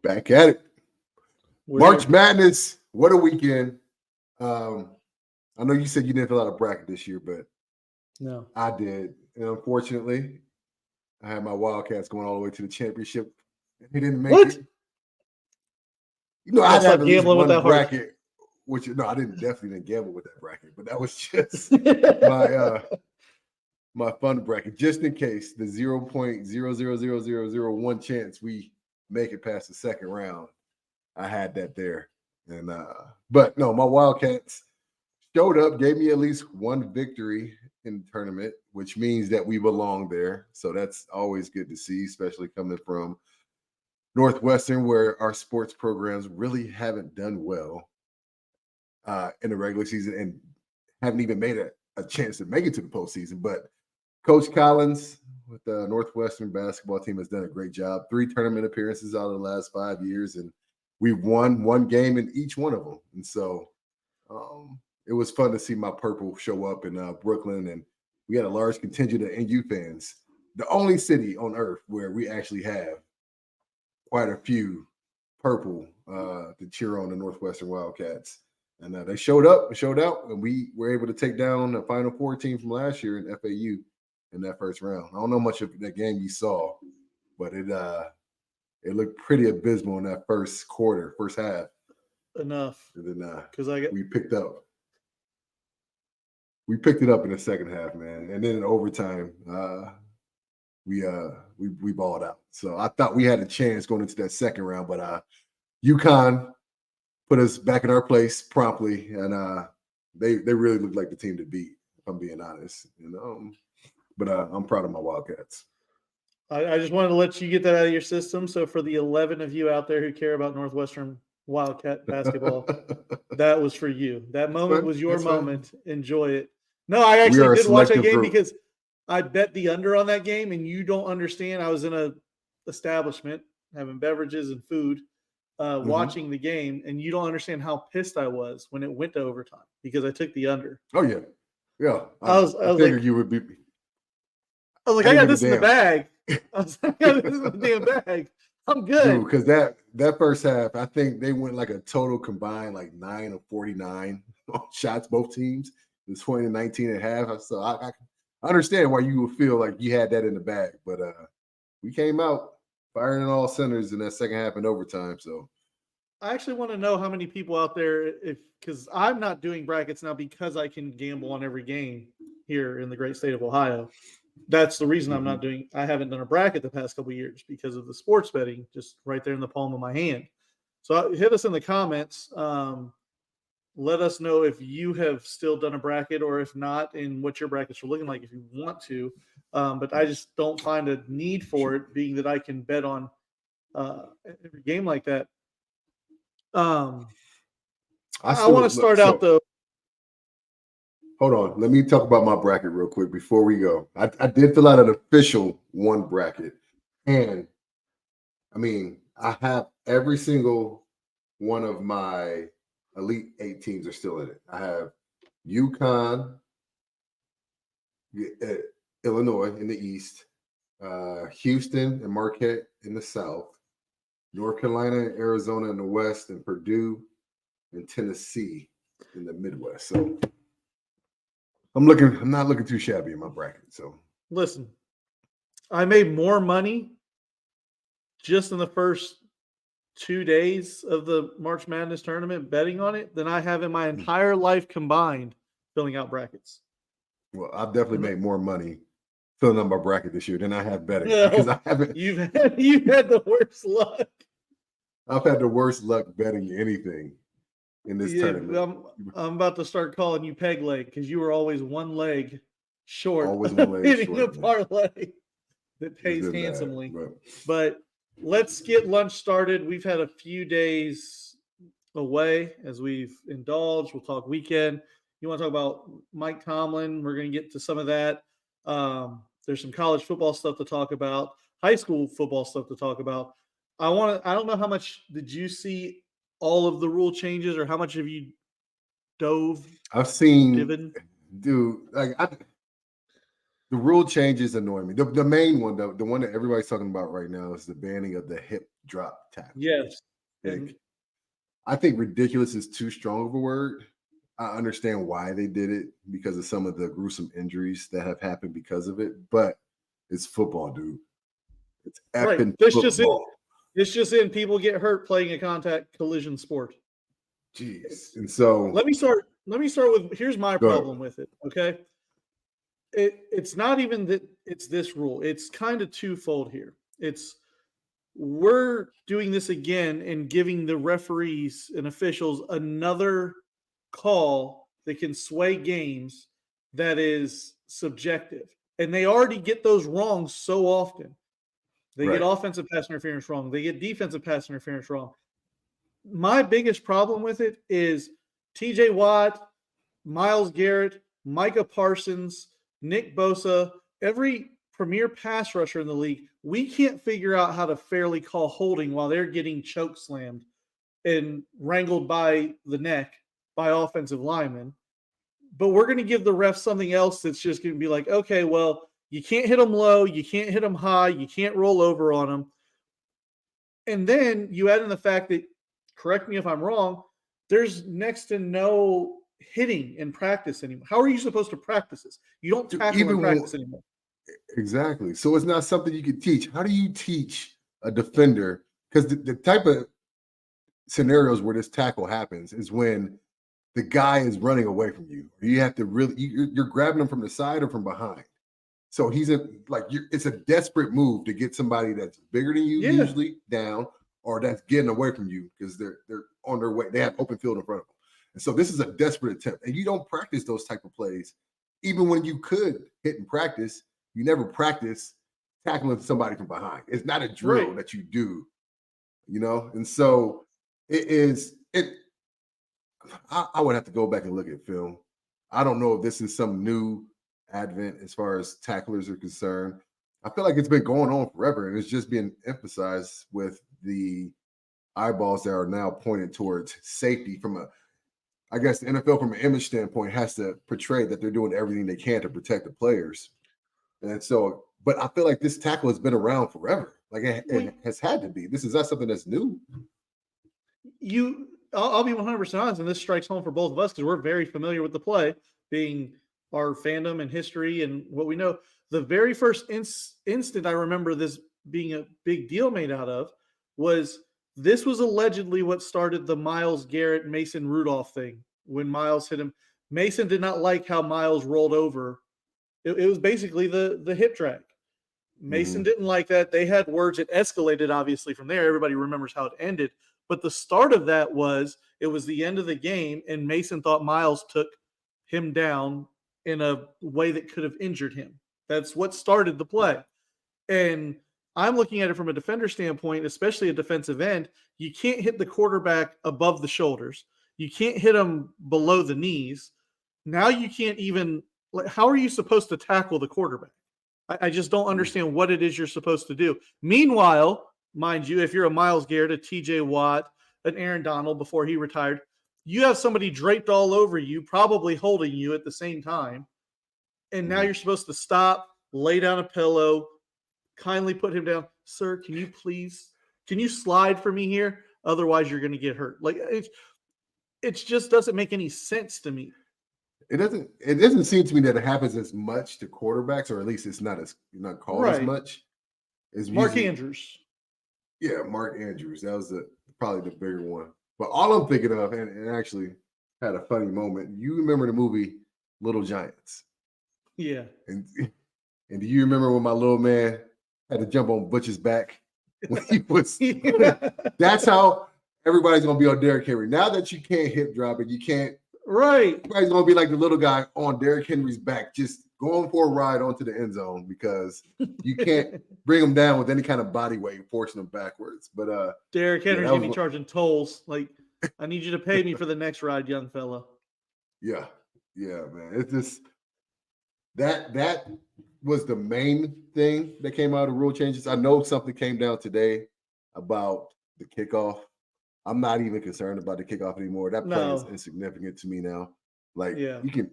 Back at it. March Madness. What a weekend. I know you said you didn't fill out a bracket this year, but no, I did. And unfortunately, I had my Wildcats going all the way to the championship. He didn't make it. You know, I had at least one bracket, which I definitely didn't gamble with that bracket, but that was just my fun bracket, just in case the 0.000001 chance we make it past the second round. I had that there. And but no, my Wildcats showed up, gave me at least one victory in the tournament, which means that we belong there. So that's always good to see, especially coming from Northwestern, where our sports programs really haven't done well in the regular season and haven't even made a chance to make it to the postseason. But Coach Collins with the Northwestern basketball team has done a great job. 3 tournament appearances out of the last 5 years, and we've won one game in each one of them. And so it was fun to see my purple show up in Brooklyn, and we had a large contingent of NU fans. The only city on earth where we actually have quite a few purple to cheer on the Northwestern Wildcats. And they showed up, showed out, and we were able to take down the Final Four team from last year in FAU in that first round. I don't know much of that game you saw, but it looked pretty abysmal in that first half. Enough. And then because we picked it up in the second half, man. And then in overtime, we balled out. So I thought we had a chance going into that second round, but UConn put us back in our place promptly, and they really looked like the team to beat, if I'm being honest. But I'm proud of my Wildcats. I just wanted to let you get that out of your system. So for the 11 of you out there who care about Northwestern Wildcat basketball, that was for you. That moment was your moment. Enjoy it. No, I actually did watch that game because I bet the under on that game, and you don't understand. I was in a establishment having beverages and food, watching the game, and you don't understand how pissed I was when it went to overtime because I took the under. Oh yeah, yeah. I figured like, you would be. I was like, I got this in the bag. I was like, I got this in the damn bag. I'm good. Dude, because that first half, I think they went like a total combined like 9 of 49 shots, both teams. It was 20-19 at half. So I understand why you would feel like you had that in the bag, but we came out firing in all centers in that second half in overtime. So I actually want to know how many people out there, because I'm not doing brackets now because I can gamble on every game here in the great state of Ohio. That's the reason I'm not doing. I haven't done a bracket the past couple of years because of the sports betting, just right there in the palm of my hand. So hit us in the comments. Let us know if you have still done a bracket or if not, and what your brackets are looking like if you want to. But I just don't find a need for it, being that I can bet on every game like that. I want to start out though. Hold on. Let me talk about my bracket real quick before we go. I did fill out an official one bracket. And I mean, I have every single one of my Elite 8 teams are still in it. I have UConn, Illinois in the East, Houston and Marquette in the South, North Carolina and Arizona in the West, and Purdue and Tennessee in the Midwest. So I'm not looking too shabby in my bracket. So listen, I made more money just in the first 2 days of the March Madness tournament betting on it than I have in my entire life combined filling out brackets. Well, I've definitely made more money filling out my bracket this year than I have betting because I haven't. You've had the worst luck. I've had the worst luck betting anything in this tournament. I'm about to start calling you peg leg because you were always one leg short. Always one leg hitting short. A parlay that pays handsomely. But let's get lunch started. We've had a few days away as we've indulged. We'll talk weekend. You want to talk about Mike Tomlin? We're going to get to some of that. There's some college football stuff to talk about, high school football stuff to talk about. I don't know how much did you see all of the rule changes, or how much have you dove? I've seen, dude, like The rule changes annoy me. The main one, though, the one that everybody's talking about right now is the banning of the hip drop tackle. Yes. And I think ridiculous is too strong of a word. I understand why they did it because of some of the gruesome injuries that have happened because of it, but it's football, dude. It's effing football. It's just in people get hurt playing a contact collision sport. Jeez. And so let me start with here's my problem with it. Okay. It's not even that it's this rule. It's kind of twofold here. We're doing this again and giving the referees and officials another call that can sway games that is subjective. And they already get those wrong so often. They get offensive pass interference wrong. They get defensive pass interference wrong. My biggest problem with it is TJ Watt, Myles Garrett, Micah Parsons, Nick Bosa, every premier pass rusher in the league, we can't figure out how to fairly call holding while they're getting choke slammed and wrangled by the neck by offensive linemen. But we're going to give the ref something else that's just going to be like, okay, well, you can't hit them low, you can't hit them high, you can't roll over on them. And then you add in the fact that, correct me if I'm wrong, there's next to no hitting in practice anymore. How are you supposed to practice this? You don't tackle in practice anymore. Exactly. So it's not something you can teach. How do you teach a defender? Because the type of scenarios where this tackle happens is when the guy is running away from you. You have to really, you're grabbing him from the side or from behind. So he's it's a desperate move to get somebody that's bigger than you usually down, or that's getting away from you because they're on their way. They have open field in front of them. And so this is a desperate attempt. And you don't practice those type of plays. Even when you could hit in practice, you never practice tackling somebody from behind. It's not a drill that you do, And so I would have to go back and look at film. I don't know if this is some new advent as far as tacklers are concerned. I feel like it's been going on forever, and it's just being emphasized with the eyeballs that are now pointed towards safety I guess the NFL from an image standpoint has to portray that they're doing everything they can to protect the players. And so, but I feel like this tackle has been around forever. Like it has had to be. This is not something that's new. I'll be 100% honest, and this strikes home for both of us because we're very familiar with the play, being our fandom and history and what we know. The very first instant I remember this being a big deal made out of was this was allegedly what started the Myles Garrett, Mason Rudolph thing. When Myles hit him, Mason did not like how Myles rolled over. It was basically the hip drag. Mason didn't like that. They had words. It escalated, obviously, from there. Everybody remembers how it ended. But the start of that it was the end of the game, and Mason thought Myles took him down in a way that could have injured him. That's what started the play. And I'm looking at it from a defender standpoint, especially a defensive end. You can't hit the quarterback above the shoulders. You can't hit him below the knees. Now you can't even – how are you supposed to tackle the quarterback? I just don't understand what it is you're supposed to do. Meanwhile, mind you, if you're a Myles Garrett, a TJ Watt, an Aaron Donald before he retired, you have somebody draped all over you, probably holding you at the same time. And now you're supposed to stop, lay down a pillow, kindly put him down. Sir, can you slide for me here? Otherwise, you're going to get hurt. Like it just doesn't make any sense to me. It doesn't seem to me that it happens as much to quarterbacks, or at least it's not called as much. As Mark Andrews. Yeah, Mark Andrews. That was probably the bigger one. But all I'm thinking of, and actually had a funny moment. You remember the movie Little Giants? Yeah. And do you remember when my little man had to jump on Butch's back when he was? That's how everybody's gonna be on Derrick Henry. Now that you can't hip drop it, you can't. Right. Everybody's gonna be like the little guy on Derrick Henry's back, just going for a ride onto the end zone because you can't bring him down with any kind of body weight, forcing him backwards. But Derrick Henry's gonna be charging tolls. Like, I need you to pay me for the next ride, young fella. Yeah, man. It's just that was the main thing that came out of rule changes. I know something came down today about the kickoff. I'm not even concerned about the kickoff anymore. That play is insignificant to me now. Like you can,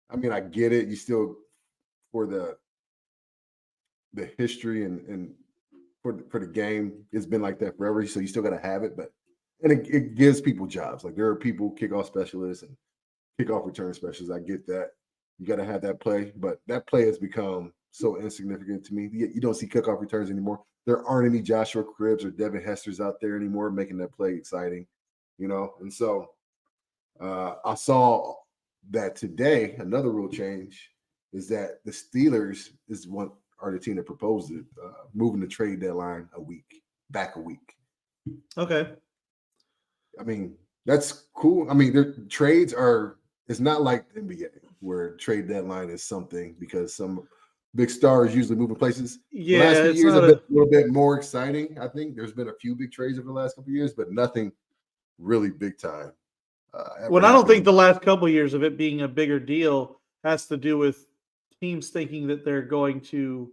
I mean, I get it. You still for the the history and for the game, it's been like that forever. So you still got to have it, but and it gives people jobs. Like there are people, kickoff specialists and kickoff return specialists. I get that. You got to have that play, but that play has become so insignificant to me. You don't see kickoff returns anymore. There aren't any Joshua Cribbs or Devin Hesters out there anymore making that play exciting, And so I saw that today. Another rule change is that the Steelers are the team that proposed it, moving the trade deadline back a week. Okay. I mean, that's cool. I mean, trades it's not like the NBA where trade deadline is something because some big stars usually moving places. Yeah, the last few years have been a little bit more exciting. I think there's been a few big trades over the last couple of years, but nothing really big time. Well, I don't think the last couple of years of it being a bigger deal has to do with teams thinking that they're going to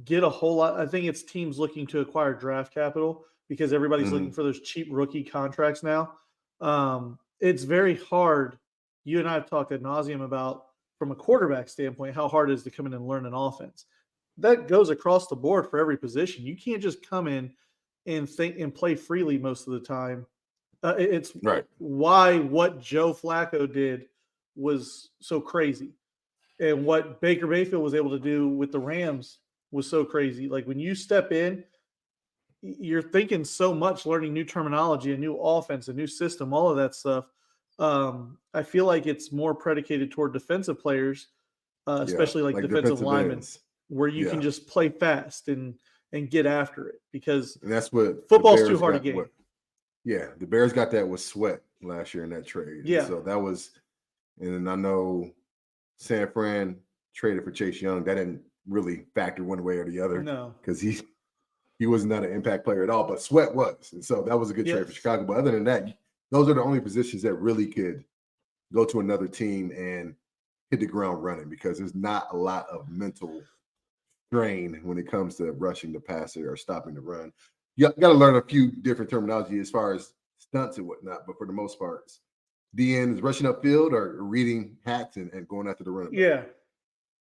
get a whole lot. I think it's teams looking to acquire draft capital because everybody's looking for those cheap rookie contracts now. It's very hard. You and I have talked ad nauseum about, from a quarterback standpoint, how hard it is to come in and learn an offense. That goes across the board for every position. You can't just come in and think and play freely most of the time. It's right. Why what Joe Flacco did was so crazy. And what Baker Mayfield was able to do with the Rams was so crazy. Like when you step in, you're thinking so much, learning new terminology, a new offense, a new system, all of that stuff. I feel like it's more predicated toward defensive players, especially like defensive linemen, where you can just play fast and get after it because that's what football's too hard a game. The Bears got that with Sweat last year in that trade. Yeah. And so that was, and I know San Fran traded for Chase Young. That didn't really factor one way or the other. No. Because he was not an impact player at all, but Sweat was. And so that was a good trade for Chicago. But other than that, those are the only positions that really could go to another team and hit the ground running because there's not a lot of mental strain when it comes to rushing the passer or stopping the run. You got to learn a few different terminology as far as stunts and whatnot, but for the most part, DN is rushing upfield or reading hats and going after the run. Yeah.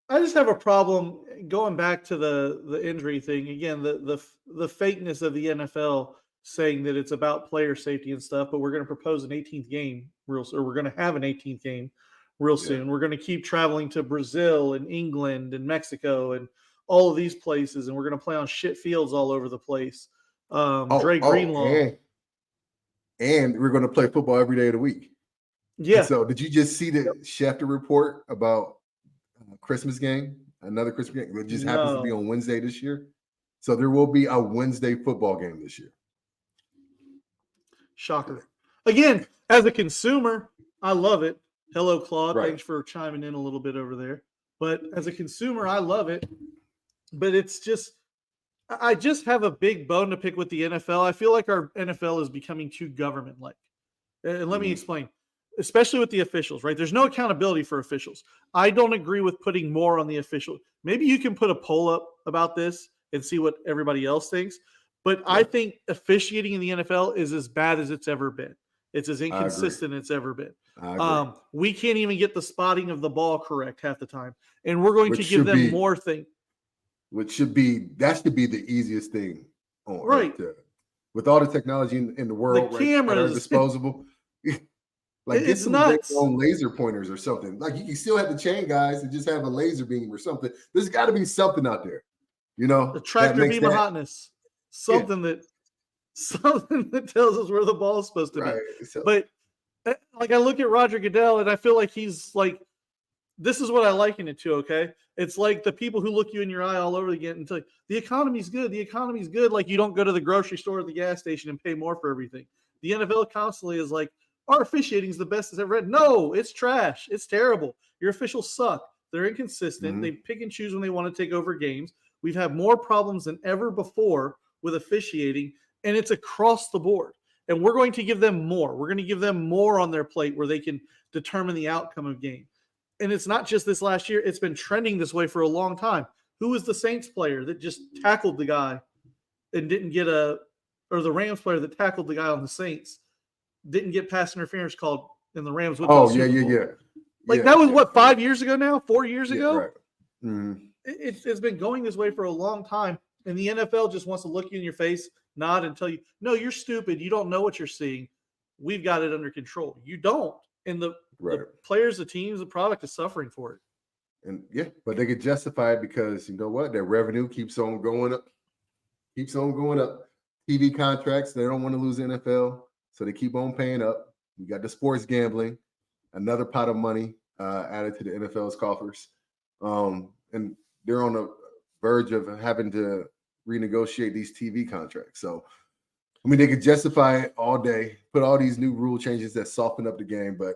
I just have a problem going back to the injury thing. Again, the fakeness of the NFL saying that it's about player safety and stuff, but we're going to propose an 18th game we're going to have an 18th game real soon. We're going to keep traveling to Brazil and England and Mexico and all of these places, and we're going to play on shit fields all over the place. Dre Greenlaw. And we're going to play football every day of the week. Yeah. And so did you just see the Schefter report about Christmas game? Another Christmas game. It just happens to be on Wednesday this year. So there will be a Wednesday football game this year. Shocker. Again, as a consumer, I love it. Hello, Claude. Right. Thanks for chiming in a little bit over there. But as a consumer, I love it. But it's just, I just have a big bone to pick with the NFL. I feel like our NFL is becoming too government-like. And let me explain. Especially with the officials, right? There's no accountability for officials. I don't agree with putting more on the official. Maybe you can put a poll up about this and see what everybody else thinks. But I think officiating in the NFL is as bad as it's ever been. It's as inconsistent as it's ever been. We can't even get the spotting of the ball correct half the time. And we're going to give them more things. That should be the easiest thing on earth. With all the technology in the world, the cameras, that are disposable. Like get some own laser pointers or something. Like you can still have the chain guys and just have a laser beam or something. There's got to be something out there, a tractor beam of hotness, something that tells us where the ball is supposed to be. So, but like I look at Roger Goodell and I feel like he's like, this is what I liken it to. Okay, it's like the people who look you in your eye all over again and tell you the economy's good. The economy's good. Like you don't go to the grocery store or the gas station and pay more for everything. The NFL constantly is like, our officiating is the best it's ever read. No, it's trash. It's terrible. Your officials suck. They're inconsistent. They pick and choose when they want to take over games. We've had more problems than ever before with officiating, and it's across the board. And we're going to give them more. We're going to give them more on their plate where they can determine the outcome of game. And it's not just this last year. It's been trending this way for a long time. Who was the Saints player that just tackled the guy and didn't get or the Rams player that tackled the guy on the Saints? Didn't get pass interference called in the Rams. Like that was what, 5 years ago now? 4 years ago? Right. it's been going this way for a long time, and the NFL just wants to look you in your face, nod, and tell you, "No, you're stupid. You don't know what you're seeing. We've got it under control." You don't, and the players, the teams, the product is suffering for it. And yeah, but they could justify it because you know what? Their revenue keeps on going up. TV contracts, they don't want to lose the NFL, so they keep on paying up. You got the sports gambling, another pot of money added to the NFL's coffers. And they're on the verge of having to renegotiate these TV contracts. So, I mean, they could justify it all day, put all these new rule changes that soften up the game, but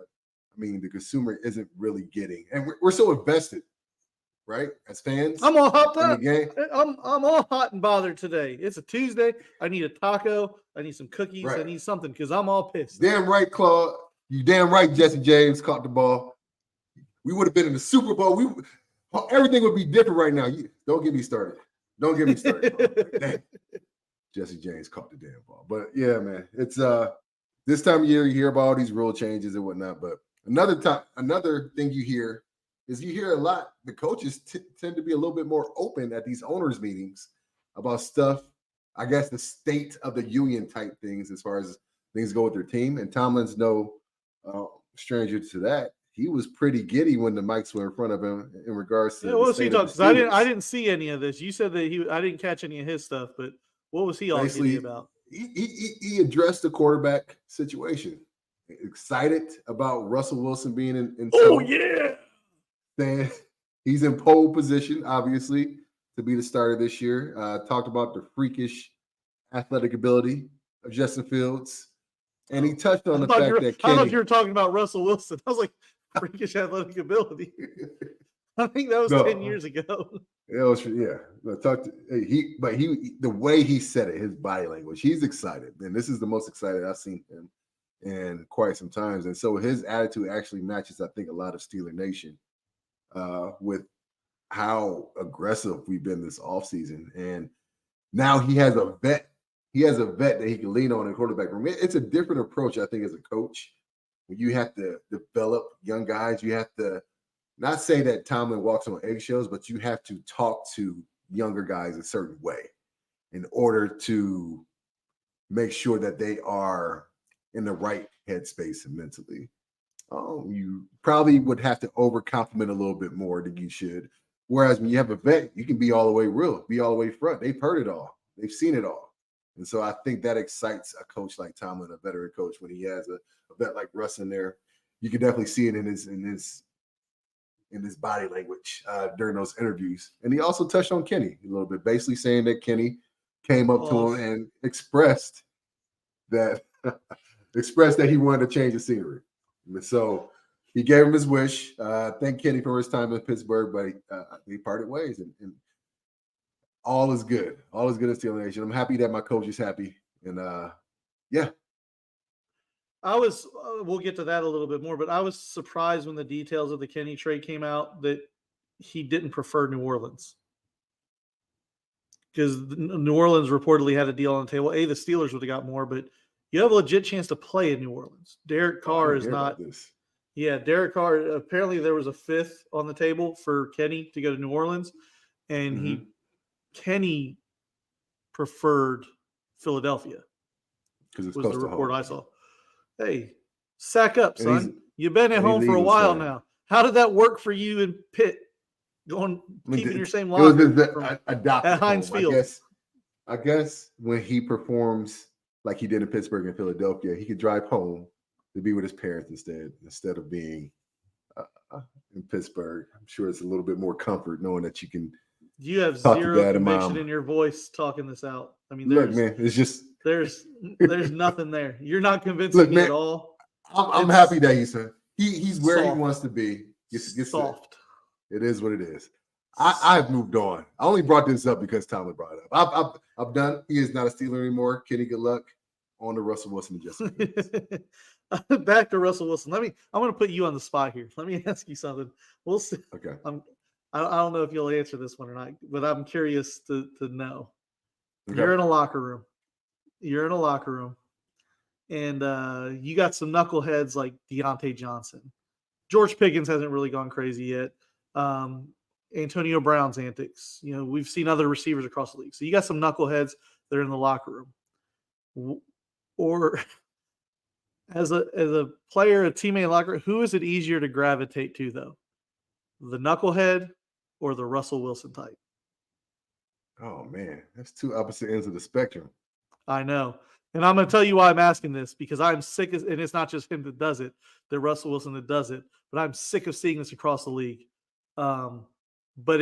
I mean, the consumer isn't really getting, and we're so invested, right? As fans, I'm all hot. In the game. I'm all hot and bothered today. It's a Tuesday. I need a taco. I need some cookies. Right. I need something because I'm all pissed. Damn right, Claude. You damn right. Jesse James caught the ball. We would have been in the Super Bowl. Everything would be different right now. Don't get me started. Jesse James caught the damn ball. But yeah, man, it's this time of year you hear about all these rule changes and whatnot. But another thing you hear a lot. The coaches tend to be a little bit more open at these owners' meetings about stuff. I guess the state of the union type things as far as things go with their team. And Tomlin's no stranger to that. He was pretty giddy when the mics were in front of him in regards to. Yeah, what was he talking? I didn't see any of this. You said that I didn't catch any of his stuff, but what was he all giddy about? He addressed the quarterback situation. Excited about Russell Wilson being in. Oh yeah. Saying he's in pole position, obviously, to be the starter this year. Talked about the freakish athletic ability of Justin Fields. And he touched on the fact that I thought you were talking about Russell Wilson. I was like, freakish athletic ability. I think that was 10 years ago. It was, yeah. The way he said it, his body language, he's excited. And this is the most excited I've seen him in quite some times. And so his attitude actually matches, I think, a lot of Steeler Nation with how aggressive we've been this offseason. And now he has a vet. He has a vet that he can lean on in quarterback room. It's a different approach, I think, as a coach. When you have to develop young guys, you have to not say that Tomlin walks on eggshells, but you have to talk to younger guys a certain way in order to make sure that they are in the right headspace and mentally. You probably would have to overcompliment a little bit more than you should. Whereas when you have a vet, you can be all the way real, be all the way front. They've heard it all. They've seen it all. And so I think that excites a coach like Tomlin, a veteran coach, when he has a vet like Russ in there. You can definitely see it in his body language during those interviews. And he also touched on Kenny a little bit, basically saying that Kenny came up to him and expressed that he wanted to change the scenery. And so he gave him his wish. Thank Kenny for his time in Pittsburgh, but they parted ways, and all is good. All is good in Steeler Nation. I'm happy that my coach is happy. And yeah. We'll get to that a little bit more, but I was surprised when the details of the Kenny trade came out that he didn't prefer New Orleans. Because New Orleans reportedly had a deal on the table. The Steelers would have got more, but you have a legit chance to play in New Orleans. Derek Carr is not. Yeah, Derek Carr. Apparently, there was a fifth on the table for Kenny to go to New Orleans, and Kenny preferred Philadelphia. Because it's was close the to report home. I saw. Hey, sack up, son. You've been at home for a while now. How did that work for you in Pitt? Keeping your same line at Heinz Field. I guess when he performs like he did in Pittsburgh and Philadelphia, he could drive home to be with his parents instead of being in Pittsburgh. I'm sure it's a little bit more comfort knowing that you can. You have zero conviction in your voice talking this out. I mean, look, man, it's just there's nothing there. You're not convincing me at all. I'm happy that he's where he wants to be. It's soft. It is what it is. I've moved on. I only brought this up because Tomlin brought it up. I'm done. He is not a Steeler anymore. Kenny, good luck. On to Russell Wilson and Justin. Back to Russell Wilson. I'm going to put you on the spot here. Let me ask you something. We'll see. Okay. I don't know if you'll answer this one or not, but I'm curious to know. Okay. You're in a locker room, and you got some knuckleheads like Deontay Johnson. George Pickens hasn't really gone crazy yet. Antonio Brown's antics. We've seen other receivers across the league. So you got some knuckleheads that are in the locker room. Or as a player, a teammate in the locker room, who is it easier to gravitate to, though? The knucklehead or the Russell Wilson type? Oh, man. That's two opposite ends of the spectrum. I know. And I'm going to tell you why I'm asking this, because I'm sick of, and it's not just him that does it, the Russell Wilson that does it, but I'm sick of seeing this across the league. But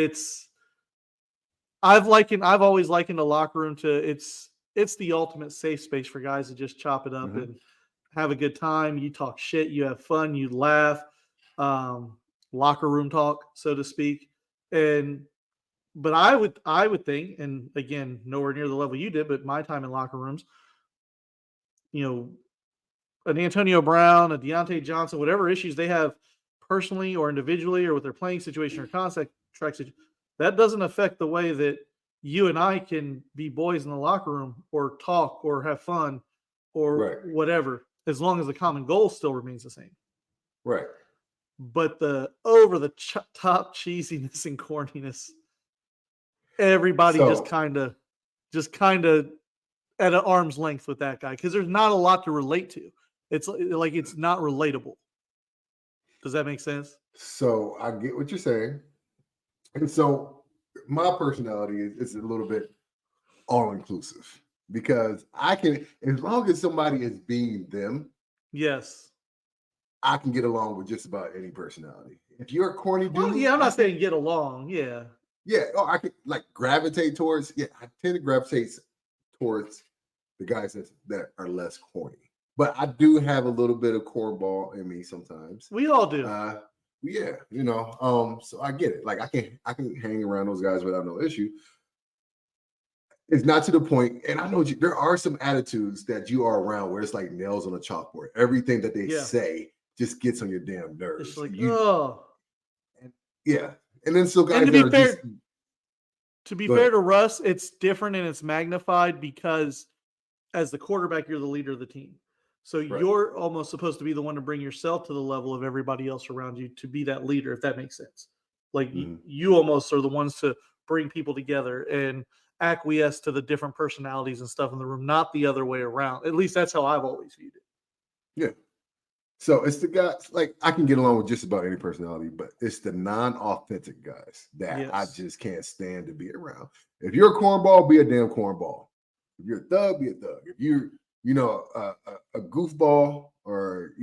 I've always likened the locker room to it's the ultimate safe space for guys to just chop it up and have a good time. You talk shit, you have fun, you laugh, locker room talk, so to speak. But I would think, and again, nowhere near the level you did, but my time in locker rooms, an Antonio Brown, a Deontay Johnson, whatever issues they have personally or individually or with their playing situation or contract situation, that doesn't affect the way that you and I can be boys in the locker room or talk or have fun or whatever, as long as the common goal still remains the same. Right. But the over the top cheesiness and corniness, everybody just kind of at an arm's length with that guy, because there's not a lot to relate to. It's like it's not relatable. Does that make sense? So I get what you're saying. And so my personality is a little bit all-inclusive, because I can, as long as somebody is being them, yes, I can get along with just about any personality. If you're a corny dude, I'm not saying get along. Yeah. I can gravitate towards. Yeah, I tend to gravitate towards the guys that are less corny. But I do have a little bit of cornball in me sometimes. We all do. So I get it. Like I can hang around those guys without no issue. It's not to the point, and I know there are some attitudes that you are around where it's like nails on a chalkboard. Everything that they say just gets on your damn nerves. It's like, and then so guys, and to be fair to Russ, it's different and it's magnified because as the quarterback, you're the leader of the team. So you're almost supposed to be the one to bring yourself to the level of everybody else around you to be that leader, if that makes sense. Like you almost are the ones to bring people together and acquiesce to the different personalities and stuff in the room, not the other way around. At least that's how I've always viewed it. Yeah. So it's the guys, like I can get along with just about any personality, but it's the non-authentic guys that I just can't stand to be around. If you're a cornball, be a damn cornball. If you're a thug, be a thug. If you're, a goofball or,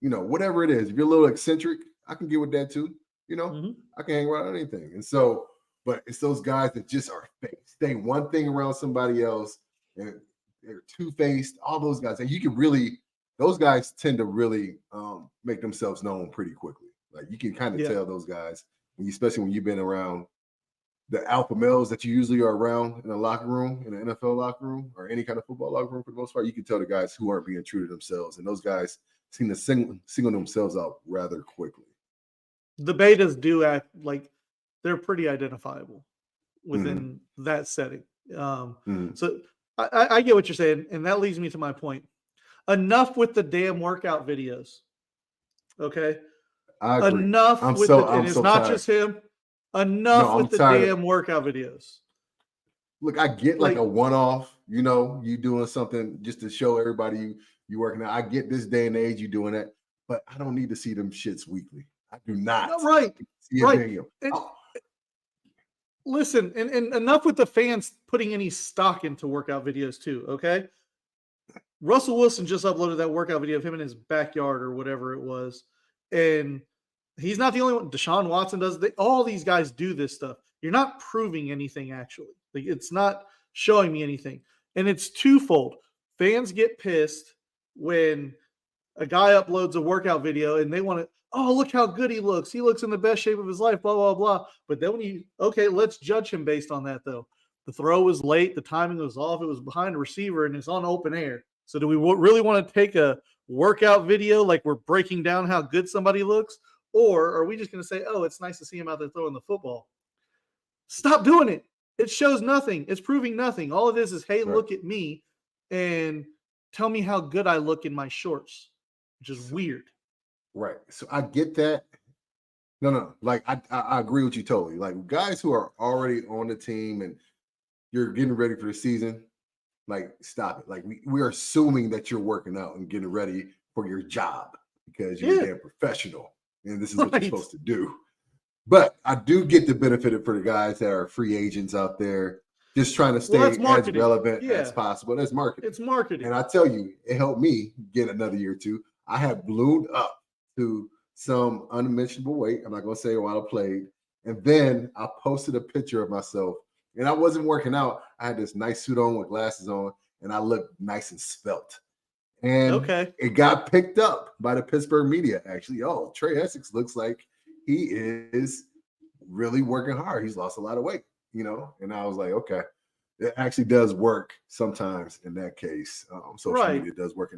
whatever it is, if you're a little eccentric, I can get with that too. I can hang around anything. And so, but it's those guys that just are fake. Say one thing around somebody else and they're two-faced, all those guys. And you can really, those guys tend to really make themselves known pretty quickly. Like you can kind of tell those guys, especially when you've been around the alpha males that you usually are around in a locker room, in an NFL locker room, or any kind of football locker room for the most part. You can tell the guys who aren't being true to themselves, and those guys seem to single themselves out rather quickly. The betas do act like they're pretty identifiable within that setting. So I get what you're saying, and that leads me to my point. Enough with the damn workout videos. Okay? I agree. Enough with and it's not just him. Enough with the damn workout videos. Look, I get like a one-off, you doing something just to show everybody you working out. I get this day and age you doing that, but I don't need to see them shits weekly. I do not. No, right. Listen, and enough with the fans putting any stock into workout videos too, okay? Russell Wilson just uploaded that workout video of him in his backyard or whatever it was, and he's not the only one. Deshaun Watson does. All these guys do this stuff. You're not proving anything, actually. Like it's not showing me anything. And it's twofold. Fans get pissed when a guy uploads a workout video and they want to, look how good he looks. He looks in the best shape of his life, blah, blah, blah. But then let's judge him based on that, though. The throw was late. The timing was off. It was behind a receiver and it's on open air. So do we really want to take a workout video like we're breaking down how good somebody looks? Or are we just going to say, it's nice to see him out there throwing the football? Stop doing it. It shows nothing. It's proving nothing. All it is, hey, look at me and tell me how good I look in my shorts, which is weird. Right. So I get that. No. Like I agree with you totally. Like guys who are already on the team and you're getting ready for the season, like stop it. Like we're assuming that you're working out and getting ready for your job because you're a damn professional and this is what you're supposed to do. But I do get the benefit for the guys that are free agents out there, just trying to stay as relevant as possible. That's marketing. It's marketing. And I tell you, it helped me get another year or two. I have ballooned up to some unmentionable weight. I'm not going to say while I played. And then I posted a picture of myself. And I wasn't working out. I had this nice suit on with glasses on, and I looked nice and svelte. And it got picked up by the Pittsburgh media, actually. Oh, Trai Essex looks like he is really working hard. He's lost a lot of weight, And I was like, okay, it actually does work sometimes in that case. Social media does work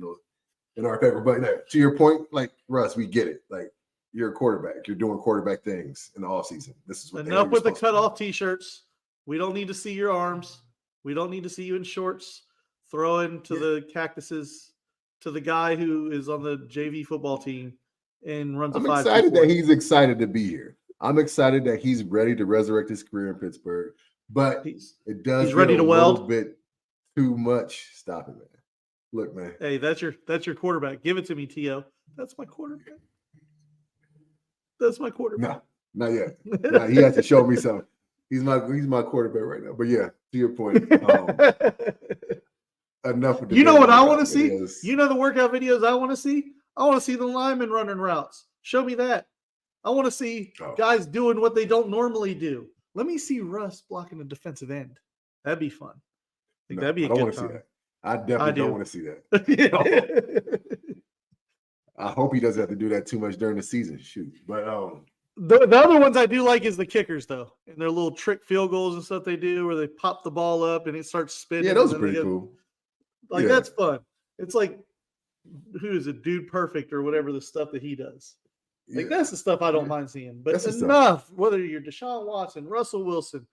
in our favor. But to your point, like Russ, we get it. Like you're a quarterback. You're doing quarterback things in the offseason. This is what enough with the cutoff T-shirts. We don't need to see your arms. We don't need to see you in shorts throwing to the cactuses to the guy who is on the JV football team and runs a 5-2-4. I'm excited that he's excited to be here. I'm excited that he's ready to resurrect his career in Pittsburgh. But it does he's ready to weld. A little bit too much. Stop it, man. Look, man. Hey, that's your quarterback. Give it to me, T.O. That's my quarterback. That's my quarterback. No, not yet. No, he has to show me something. He's my quarterback right now. But yeah, to your point. Enough with the what I want to see? The workout videos I want to see? I want to see the linemen running routes. Show me that. I want to see guys doing what they don't normally do. Let me see Russ blocking a defensive end. That'd be fun. That'd be a good time. I definitely don't want to see that. I hope he doesn't have to do that too much during the season. Shoot. But the other ones I do like is the kickers, though, and their little trick field goals and stuff they do where they pop the ball up and it starts spinning. Yeah, those are pretty cool. That's fun. It's like, who is it, Dude Perfect or whatever the stuff that he does. That's the stuff I don't mind seeing. But enough, whether you're Deshaun Watson, Russell Wilson,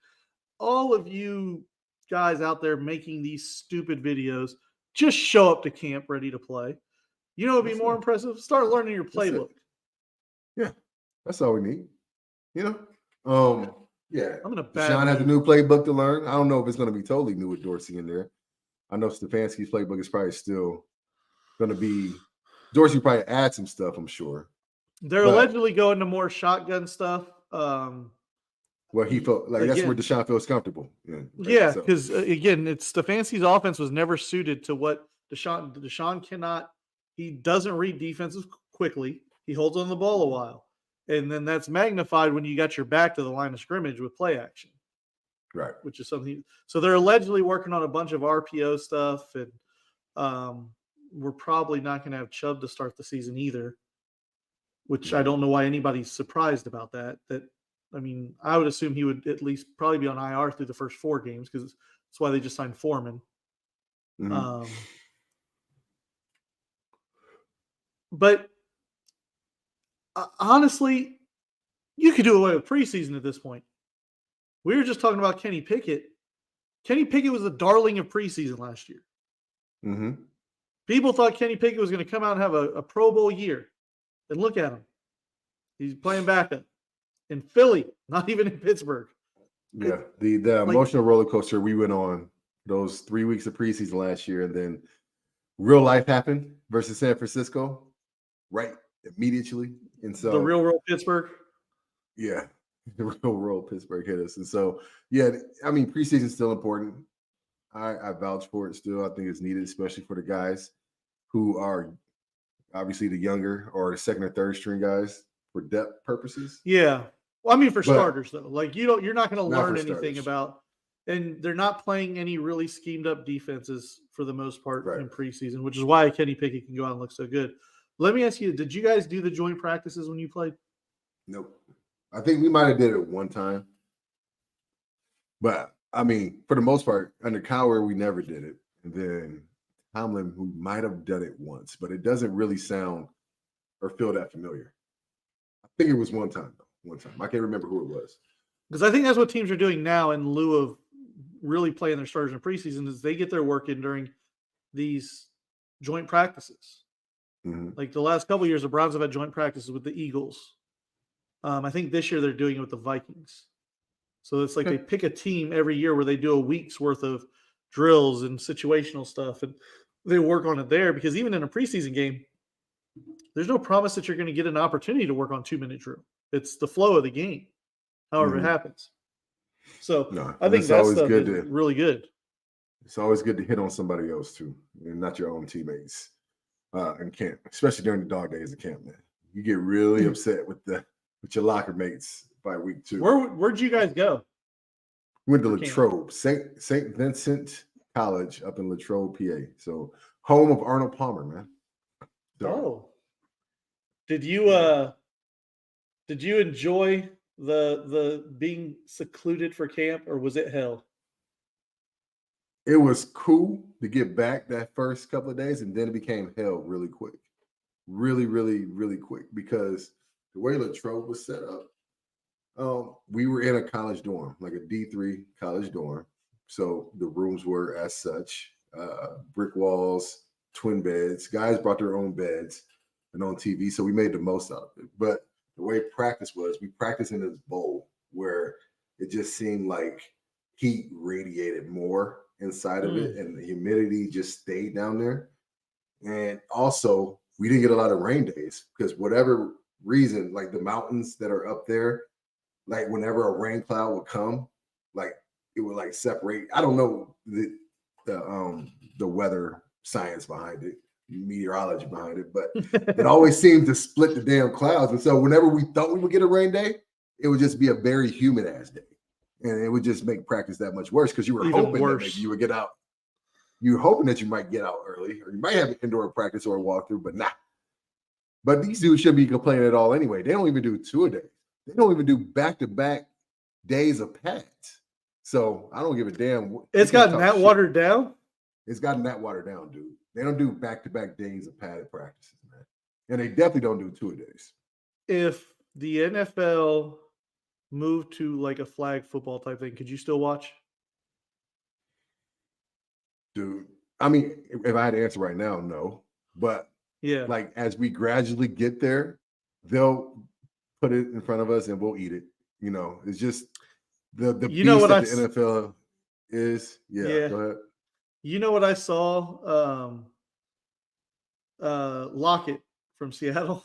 all of you guys out there making these stupid videos, just show up to camp ready to play. You know what would be more impressive? Start learning your playbook. Yeah, that's all we need. Yeah. Deshaun has a new playbook to learn. I don't know if it's going to be totally new with Dorsey in there. I know Stefanski's playbook is probably still going to be – Dorsey probably add some stuff, I'm sure. They're allegedly going to more shotgun stuff. Well, he felt like that's where Deshaun feels comfortable. Because again, Stefanski's offense was never suited to what Deshaun cannot. He doesn't read defenses quickly. He holds on the ball a while, and then that's magnified when you got your back to the line of scrimmage with play action, right? Which is something. So they're allegedly working on a bunch of RPO stuff, and we're probably not going to have Chubb to start the season either. Which I don't know why anybody's surprised about that. I would assume he would at least probably be on IR through the first 4 games because that's why they just signed Foreman. Mm-hmm. But honestly, you could do away with preseason at this point. We were just talking about Kenny Pickett. Kenny Pickett was the darling of preseason last year. Mm-hmm. People thought Kenny Pickett was going to come out and have a Pro Bowl year. And look at him. He's playing backup in Philly, not even in Pittsburgh. Yeah, the emotional roller coaster we went on those 3 weeks of preseason last year, and then real life happened versus San Francisco, right? Immediately. And so the real world Pittsburgh. Yeah, the real world Pittsburgh hit us. And so, preseason is still important. I vouch for it still. I think it's needed, especially for the guys who are obviously the younger or the second or third string guys for depth purposes. Yeah. Well, for starters though, you're not going to learn anything about, and they're not playing any really schemed up defenses for the most part in preseason, which is why Kenny Pickett can go out and look so good. Let me ask you, did you guys do the joint practices when you played? Nope. I think we might have did it one time. But for the most part, under Cowher, we never did it. And then Tomlin, we might have done it once, but it doesn't really sound or feel that familiar. I think it was one time. I can't remember who it was. Because I think that's what teams are doing now in lieu of really playing their starters in preseason is they get their work in during these joint practices. Mm-hmm. Like the last couple of years, the Browns have had joint practices with the Eagles. I think this year they're doing it with the Vikings. So it's like they pick a team every year where they do a week's worth of drills and situational stuff, and they work on it there, because even in a preseason game, there's no promise that you're going to get an opportunity to work on 2-minute drill. It's the flow of the game, however it happens. So No, I think it's that always stuff good is really good. It's always good to hit on somebody else too, and not your own teammates in camp, especially during the dog days of camp. Man, you get really upset with your locker mates by week 2. Where'd you guys go? We went to for camp? Latrobe, St. Vincent College up in Latrobe, PA. So home of Arnold Palmer, man. So, Oh, did you enjoy the being secluded for camp, or was it hell? it was cool to get back that first couple of days, and then it became hell really quick. Really, really, really quick, because the way Latrobe was set up, we were in a college dorm, like a D3 college dorm. So the rooms were as such, brick walls, twin beds. Guys brought their own beds and on TV. So we made the most out of it. But the way practice was, we practiced in this bowl where it just seemed like heat radiated more inside of it, and the humidity just stayed down there. And also, we didn't get a lot of rain days because whatever reason, like the mountains that are up there, like whenever a rain cloud would come, like it would like separate. I don't know the weather science behind it, meteorology behind it, but it always seemed to split the damn clouds. And so whenever we thought we would get a rain day, it would just be a very humid ass day. And it would just make practice that much worse because you were hoping that maybe you would get out. You were hoping that you might get out early, or you might have an indoor practice or a walkthrough, but nah. But these dudes shouldn't be complaining at all anyway. They don't even do 2 a day. They don't even do back-to-back days of pads. So I don't give a damn. It's gotten that watered down? It's gotten that watered down, dude. They don't do back-to-back days of padded practices, man. And they definitely don't do 2 a days. If the NFL moved to like a flag football type thing, could you still watch? Dude, I mean, if I had to answer right now, no. But yeah, like as we gradually get there, they'll put it in front of us and we'll eat it. You know, it's just the beast that the NFL is. Yeah, go ahead. You know what I saw? Lockett from Seattle.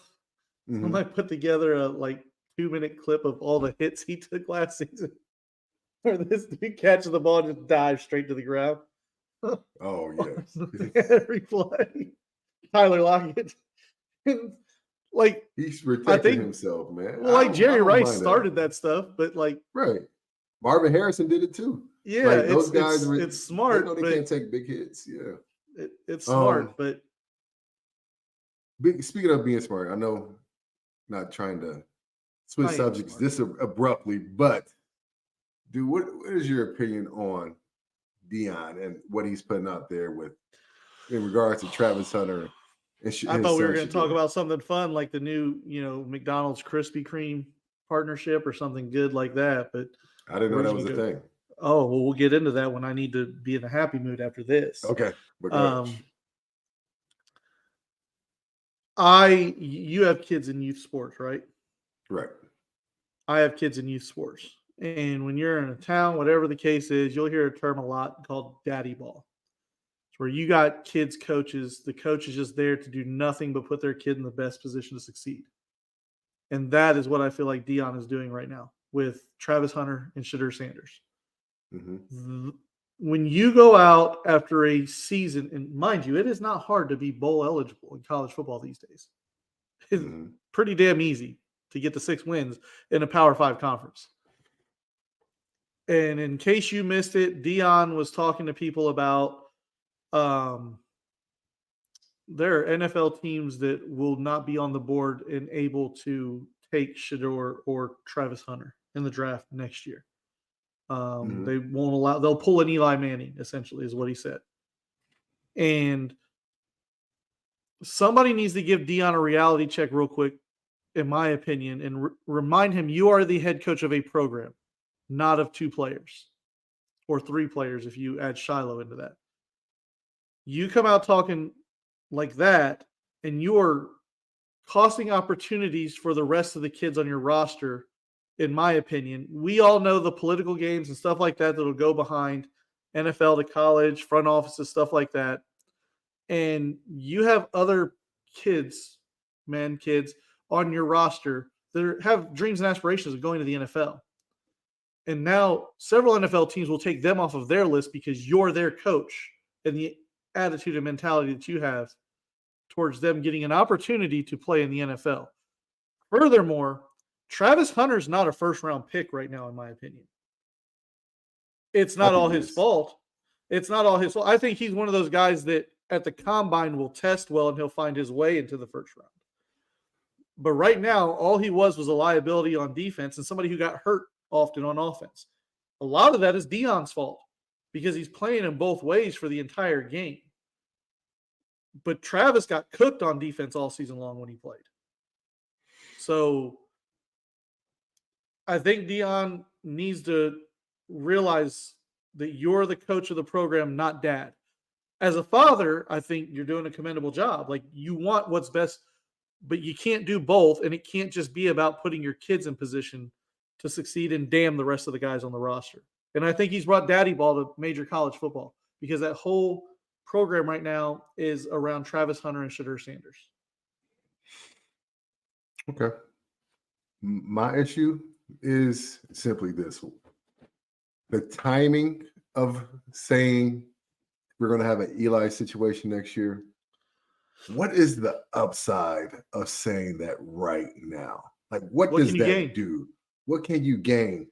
I might put together a like 2-minute clip of all the hits he took last season, where this dude catches the ball and just dives straight to the ground. Oh yeah, every play, Tyler Lockett. Like he's protecting himself, man. Well, like Jerry Rice started that stuff, but like right, Marvin Harrison did it too. Yeah, like, those guys it's smart. They know they can't take big hits. Yeah, it's smart, but speaking of being smart, I know, not trying to switch subjects this abruptly, but dude, what is your opinion on Deion and what he's putting out there in regards to Travis Hunter? I thought we were going to talk about something fun, like the new, McDonald's Krispy Kreme partnership or something good like that. But I didn't know that was a thing. Oh, well, we'll get into that when I need to be in a happy mood after this. Okay. You have kids in youth sports, right? Right. I have kids in youth sports. And when you're in a town, whatever the case is, you'll hear a term a lot called daddy ball. It's where you got kids coaches. The coach is just there to do nothing but put their kid in the best position to succeed. And that is what I feel like Deion is doing right now with Travis Hunter and Shedeur Sanders. When you go out after a season, and mind you, it is not hard to be bowl eligible in college football these days. It's pretty damn easy to get to 6 wins in a Power 5 conference. And in case you missed it, Deion was talking to people about there are NFL teams that will not be on the board and able to take Shedeur or Travis Hunter in the draft next year. They won't allow, they'll pull an Eli Manning, essentially, is what he said. And somebody needs to give Deion a reality check real quick, in my opinion, and remind him you are the head coach of a program, not of 2 players or 3 players if you add Shiloh into that. You come out talking like that, and you're costing opportunities for the rest of the kids on your roster, in my opinion. We all know the political games and stuff like that that'll go behind NFL to college, front offices, stuff like that. And you have other kids, kids on your roster that have dreams and aspirations of going to the NFL. And now several NFL teams will take them off of their list because you're their coach and the attitude and mentality that you have towards them getting an opportunity to play in the NFL. Furthermore, Travis Hunter's not a first-round pick right now, in my opinion. It's not all his fault. It's not all his fault. I think he's one of those guys that at the combine will test well and he'll find his way into the first round. But right now, all he was a liability on defense and somebody who got hurt often on offense. A lot of that is Deion's fault because he's playing in both ways for the entire game. But Travis got cooked on defense all season long when he played. So I think Deion needs to realize that you're the coach of the program, not dad. As a father, I think you're doing a commendable job. Like, you want what's best, but you can't do both, and it can't just be about putting your kids in position to succeed and damn the rest of the guys on the roster. And I think he's brought daddy ball to major college football because that whole program right now is around Travis Hunter and Shadur Sanders. Okay. My issue is simply this. The timing of saying we're going to have an Eli situation next year. What is the upside of saying that right now? Like, what does that do? What can you gain?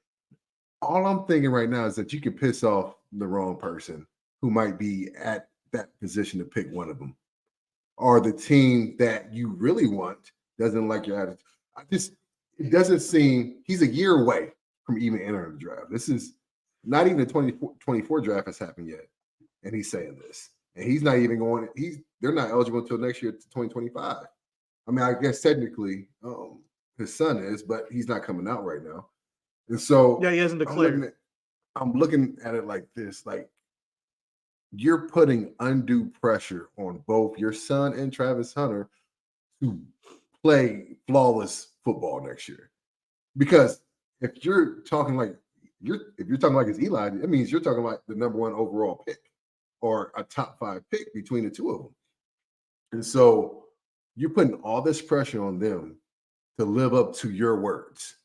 All I'm thinking right now is that you could piss off the wrong person who might be at that position to pick one of them. Or the team that you really want doesn't like your attitude. It doesn't seem, he's a year away from even entering the draft. This is not even the 2024 draft has happened yet. And he's saying this. And he's not even going, they're not eligible until next year, 2025. I mean, I guess technically his son is, but he's not coming out right now. And so yeah, he hasn't declared. I'm looking at it like this, like you're putting undue pressure on both your son and Travis Hunter to play flawless football next year. Because if you're talking like it's Eli, it means you're talking like the number one overall pick or a top 5 pick between the two of them. And so you're putting all this pressure on them to live up to your words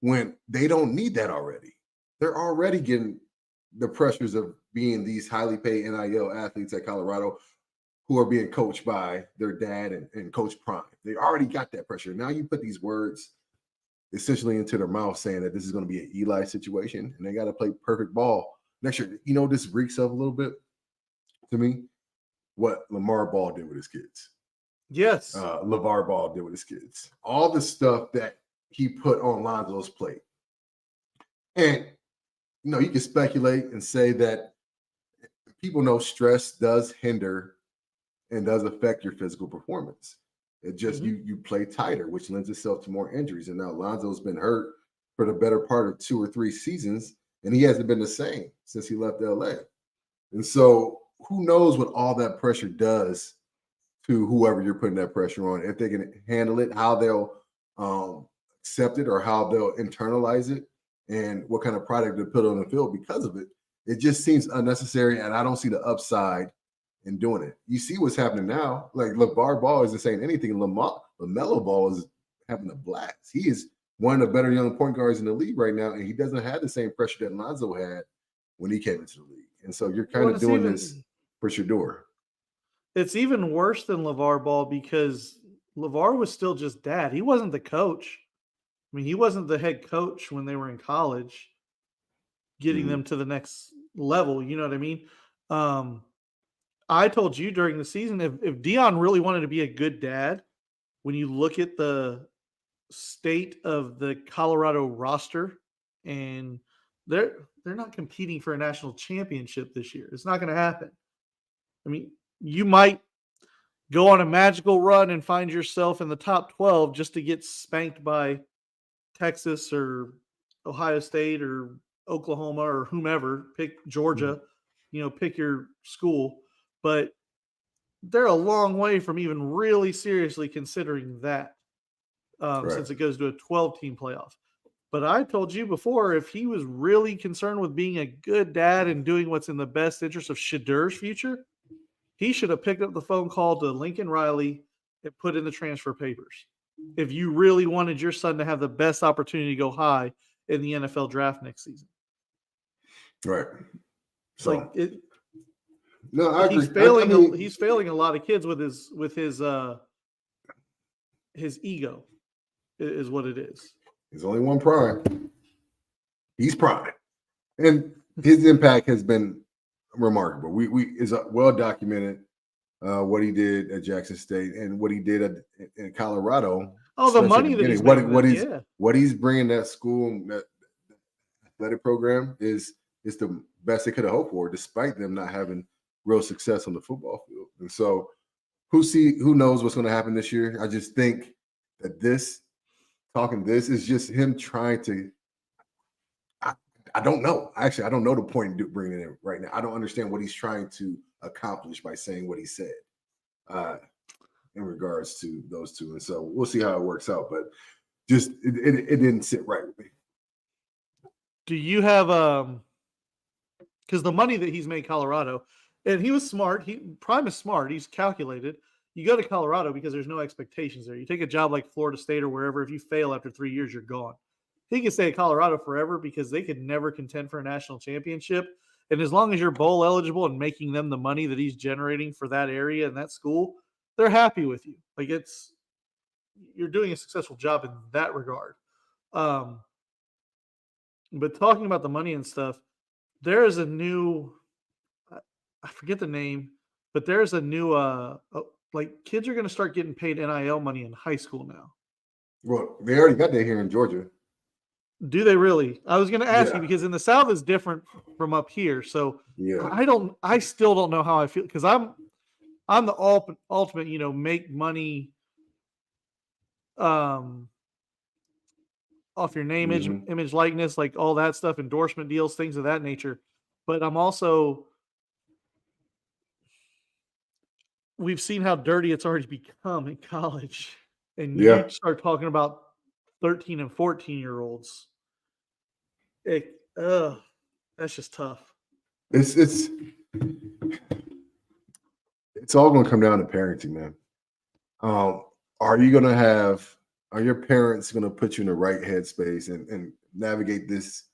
when they don't need that already. They're already getting the pressures of being these highly paid NIL athletes at Colorado who are being coached by their dad and Coach Prime. They already got that pressure. Now you put these words essentially into their mouth saying that this is going to be an Eli situation and they got to play perfect ball next year. You know, this reeks of a little bit to me what Lamar Ball did with his kids. Yes. LeVar Ball did with his kids. All the stuff that he put on Lonzo's plate. And, you know, you can speculate and say that people know stress does hinder and does affect your physical performance. It just, you play tighter, which lends itself to more injuries. And now Lonzo's been hurt for the better part of 2 or 3 seasons, and he hasn't been the same since he left LA. And so who knows what all that pressure does to whoever you're putting that pressure on, if they can handle it, how they'll accept it or how they'll internalize it, and what kind of product to put on the field because of it. It just seems unnecessary, and I don't see the upside in doing it. You see what's happening now. Like LeVar Ball isn't saying anything. LaMelo Ball is having a blast. He is one of the better young point guards in the league right now, and he doesn't have the same pressure that Lonzo had when he came into the league. And so you're kind of doing this for Shadur. It's even worse than LeVar Ball because LeVar was still just dad. He wasn't the coach. I mean, he wasn't the head coach when they were in college, getting them to the next level. You know what I mean? I told you during the season, if Deion really wanted to be a good dad, when you look at the state of the Colorado roster, and they're not competing for a national championship this year. It's not going to happen. I mean, you might go on a magical run and find yourself in the top 12 just to get spanked by Texas or Ohio State or Oklahoma or whomever. Pick Georgia, pick your school. But they're a long way from even really seriously considering that, since it goes to a 12-team playoff. But I told you before, if he was really concerned with being a good dad and doing what's in the best interest of Shadur's future, he should have picked up the phone call to Lincoln Riley and put in the transfer papers. If you really wanted your son to have the best opportunity to go high in the NFL draft next season. Right. So like it, no, I agree. He's failing a lot of kids with his ego is what it is. He's only one prime. He's prime. And his impact has been remarkable. We is well documented what he did at Jackson State and what he did in Colorado. Oh, the money that he's what he's bringing that school, that athletic program is the best they could have hoped for, despite them not having real success on the football field. And so, who knows what's going to happen this year? I just think that this is just him trying to. I don't know. Actually, I don't know the point in bringing it in right now. I don't understand what he's trying to accomplish by saying what he said in regards to those two. And so we'll see how it works out. But just it didn't sit right with me. Do you have because the money that he's made Colorado, and he was smart. Prime is smart. He's calculated. You go to Colorado because there's no expectations there. You take a job like Florida State or wherever. If you fail after 3 years, you're gone. He can stay at Colorado forever because they could never contend for a national championship. And as long as you're bowl eligible and making them the money that he's generating for that area and that school, they're happy with you. Like you're doing a successful job in that regard. But talking about the money and stuff, there is a new, I forget the name, but there's a new, like kids are going to start getting paid NIL money in high school now. Well, they already got that here in Georgia. Do they really? I was going to ask you because in the South is different from up here. So I still don't know how I feel because I'm the ultimate, make money off your name, image, likeness, like all that stuff, endorsement deals, things of that nature. But I'm also, we've seen how dirty it's already become in college. And you start talking about 13 and 14-year-olds. That's just tough. It's all going to come down to parenting, man. Are your parents going to put you in the right headspace and navigate this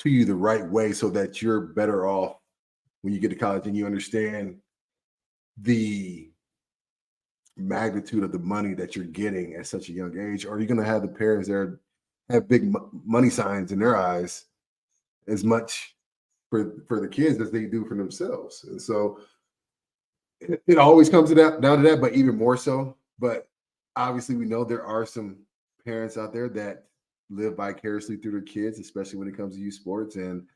to you the right way so that you're better off when you get to college and you understand the magnitude of the money that you're getting at such a young age? Or are you going to have the parents that have big money signs in their eyes as much for the kids as they do for themselves? And so it always comes down to that, but even more so. But obviously we know there are some parents out there that live vicariously through their kids, especially when it comes to youth sports, and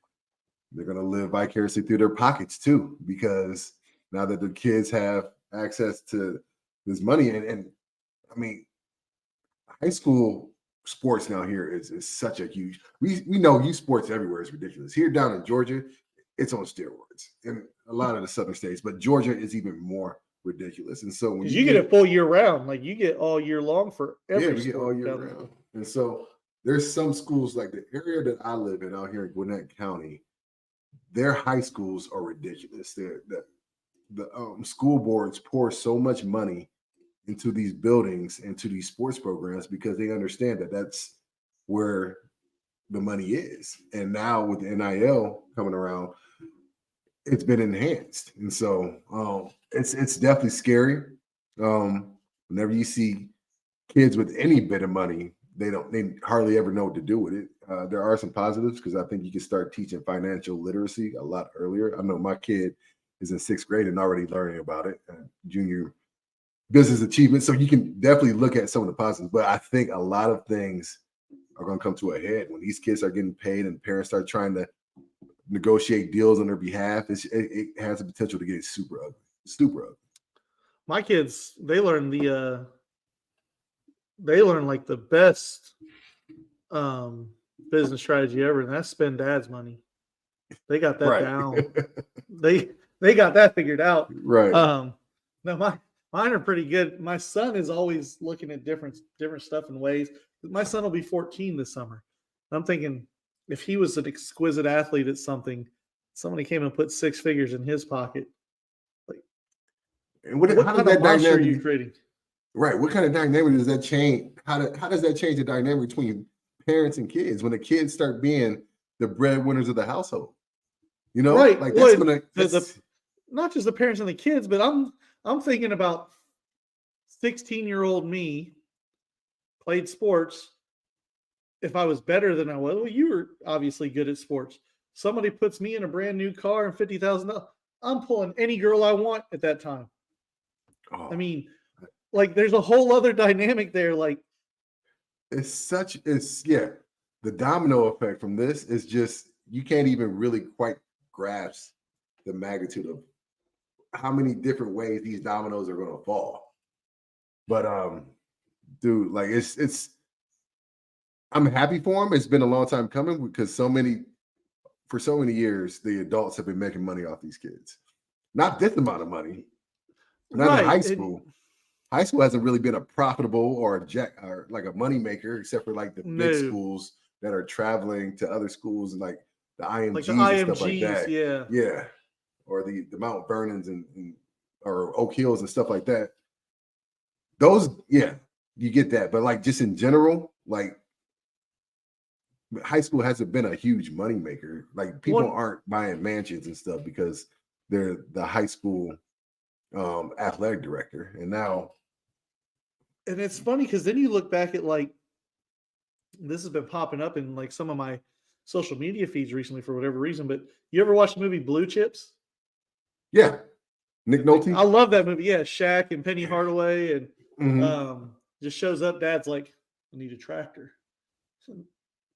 they're going to live vicariously through their pockets too, because now that the kids have access to this money, and I mean, high school sports now here is such a huge. We know youth sports everywhere is ridiculous. Here down in Georgia, it's on steroids in a lot of the southern states, but Georgia is even more ridiculous. And so when you get it full year round, like you get all year long for every we get all year round. And so there's some schools like the area that I live in out here in Gwinnett County, their high schools are ridiculous. The school boards pour so much money into these buildings, into these sports programs, because they understand that that's where the money is. And now with the NIL coming around, it's been enhanced. And so it's definitely scary. Whenever you see kids with any bit of money, they hardly ever know what to do with it. There are some positives because I think you can start teaching financial literacy a lot earlier. I know my kid is in 6th grade and already learning about it, junior business achievement. So you can definitely look at some of the positives, but I think a lot of things are going to come to a head when these kids are getting paid and parents start trying to negotiate deals on their behalf. It has the potential to get super ugly. My kids, they learn like the best business strategy ever, and that's spend dad's money. They got that down. They got that figured out. Right. No, mine are pretty good. My son is always looking at different stuff and ways. My son will be 14 this summer. I'm thinking if he was an exquisite athlete at something, somebody came and put six figures in his pocket. Like, And what how does kind that of monster are you dynamic, creating? right? What kind of dynamic does that change? How does that change the dynamic between parents and kids when the kids start being the breadwinners of the household? You know, Right. like Well, that's not just the parents and the kids, but I'm thinking about 16-year-old me played sports. If I was better than I was, well, you were obviously good at sports. Somebody puts me in a brand new car and $50,000. I'm pulling any girl I want at that time. oh, I mean, like there's a whole other dynamic there. Like it's yeah. The domino effect from this is just you can't even really quite grasp the magnitude of how many different ways these dominoes are going to fall. But dude, like it's I'm happy for him. It's been a long time coming because for so many years the adults have been making money off these kids. Not this amount of money. Not in right. high school. High school hasn't really been a profitable or like a money maker, except for like the big No. schools that are traveling to other schools and like the IMGs Like the and stuff like IMGs, that. yeah. Yeah. Or the Mount Vernons and or Oak Hills and stuff like that. Those, yeah, you get that. But like just in general, like high school hasn't been a huge money maker. Like people aren't buying mansions and stuff because they're the high school athletic director. And now And it's funny because then you look back at like this has been popping up in like some of my social media feeds recently for whatever reason. But you ever watch the movie Blue Chips? yeah, Nick Nolte. I love that movie. Yeah, Shaq and Penny Hardaway, and Mm-hmm. just shows up. Dad's like, I need a tractor.